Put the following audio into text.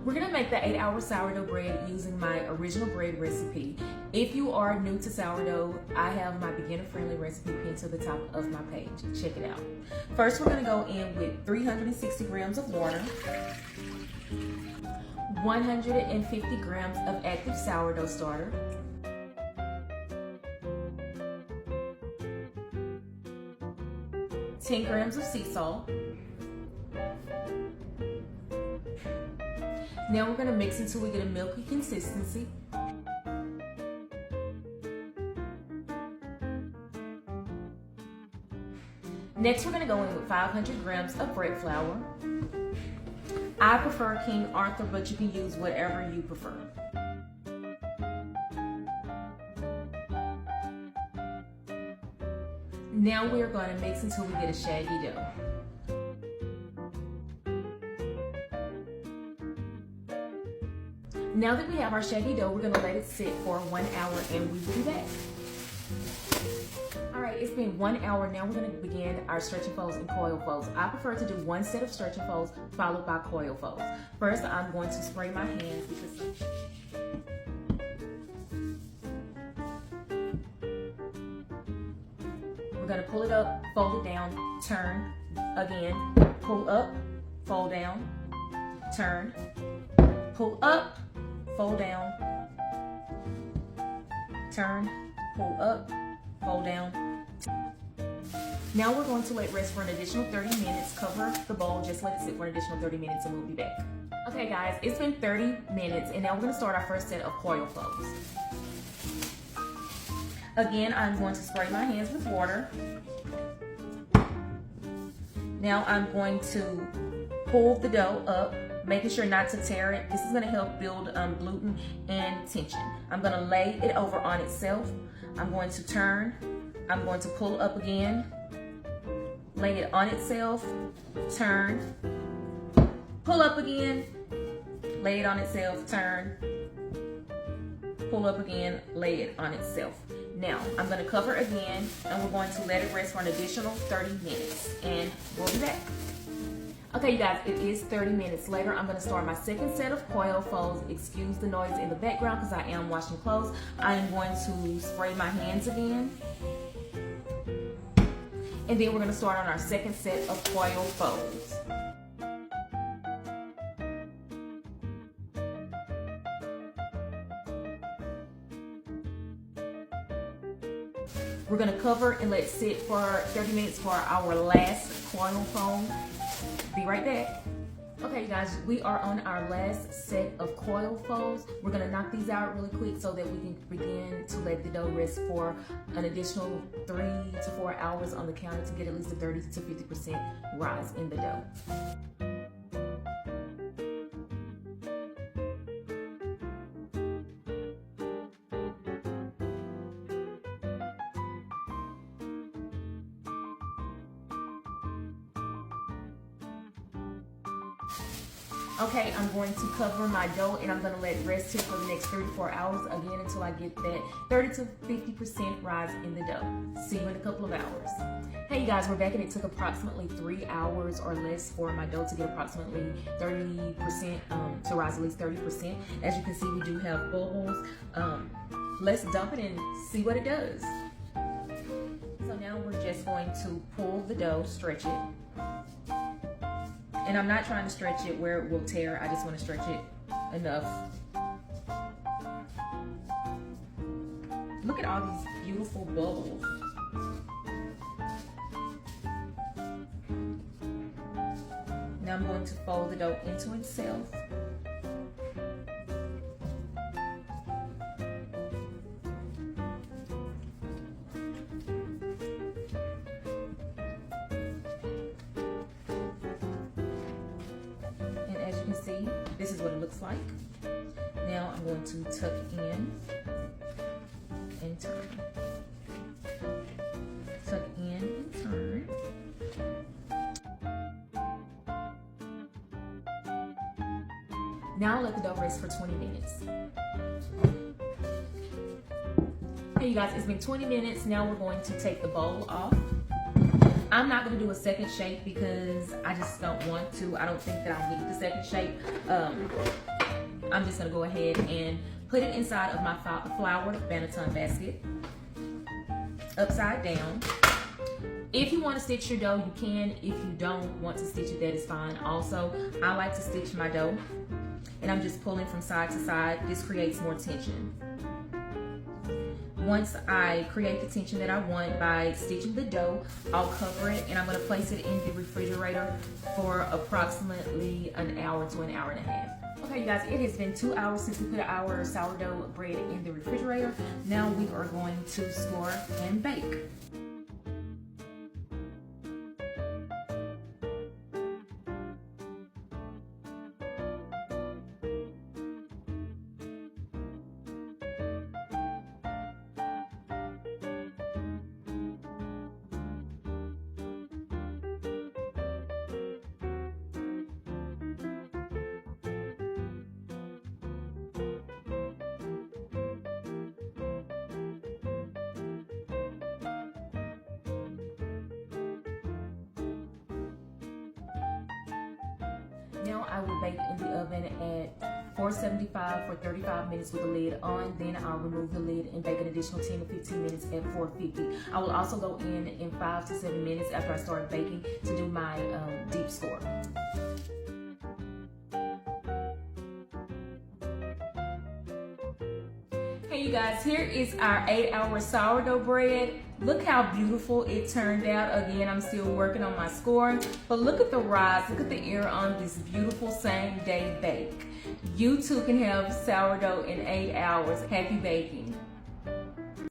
We're gonna make the 8-hour sourdough bread using my original bread recipe. If you are new to sourdough, I have my beginner-friendly recipe pinned to the top of my page. Check it out. First, we're gonna go in with 360 grams of water, 150 grams of active sourdough starter, 10 grams of sea salt. Now we're gonna mix until we get a milky consistency. Next, we're gonna go in with 500 grams of bread flour. I prefer King Arthur, but you can use whatever you prefer. Now we're going to mix until we get a shaggy dough. Now that we have our shaggy dough, we're going to let it sit for 1 hour and we will be back. Alright, it's been 1 hour. Now we're going to begin our stretching folds and coil folds. I prefer to do one set of stretching folds followed by coil folds. First, I'm going to spray my hands because we're going to pull it up, fold it down, turn, again, pull up, fold down, turn, pull up, fold down, turn, pull up, fold down. Now we're going to let rest for an additional 30 minutes. Cover the bowl, just let it sit for an additional 30 minutes and we'll be back. Okay guys, it's been 30 minutes and now we're going to start our first set of coil folds. Again, I'm going to spray my hands with water. Now I'm going to pull the dough up, making sure not to tear it. This is going to help build gluten and tension. I'm going to lay it over on itself. I'm going to turn. I'm going to pull up again, lay it on itself, turn, pull up again, lay it on itself, turn, pull up again, lay it on itself. Now, I'm going to cover again, and we're going to let it rest for an additional 30 minutes, and we'll be back. Okay, you guys, it is 30 minutes later. I'm going to start my second set of coil folds. Excuse the noise in the background because I am washing clothes. I am going to spray my hands again. And then we're going to start on our second set of coil folds. We're going to cover and let it sit for 30 minutes for our last coil fold. Be right back. Okay, you guys, we are on our last set of coil folds. We're going to knock these out really quick so that we can begin to let the dough rest for an additional 3 to 4 hours on the counter to get at least a 30 to 50% rise in the dough. Okay, I'm going to cover my dough and I'm going to let it rest here for the next 3 to 4 hours again until I get that 30 to 50% rise in the dough. See you in a couple of hours. Hey you guys, we're back and it took approximately 3 hours or less for my dough to get approximately 30%, to rise at least 30%. As you can see, we do have bubbles. Let's dump it and see what it does. So now we're just going to pull the dough, stretch it. And I'm not trying to stretch it where it will tear. I just want to stretch it enough. Look at all these beautiful bubbles. Now I'm going to fold the dough into itself. See, this is what it looks like. Now I'm going to tuck in and turn. Tuck in and turn. Now I'll let the dough rest for 20 minutes. Hey you guys, it's been 20 minutes. Now we're going to take the bowl off. I'm not going to do a second shake because I just don't want to. I don't think that I'll need the second shake. I'm just gonna go ahead and put it inside of my floured banneton basket, upside down. If you want to stitch your dough, you can. If you don't want to stitch it, that is fine. Also, I like to stitch my dough, and I'm just pulling from side to side. This creates more tension. Once I create the tension that I want by stitching the dough, I'll cover it and I'm gonna place it in the refrigerator for approximately an hour to an hour and a half. Okay, you guys, it has been 2 hours since we put our sourdough bread in the refrigerator. Now we are going to store and bake. Now I will bake in the oven at 475 for 35 minutes with the lid on. Then I'll remove the lid and bake an additional 10 to 15 minutes at 450. I will also go in 5 to 7 minutes after I start baking to do my deep score. Hey you guys, here is our 8-hour sourdough bread. Look how beautiful it turned out. Again, I'm still working on my score, but look at the rise, look at the air on this beautiful same day bake. You too can have sourdough in 8 hours. Happy baking.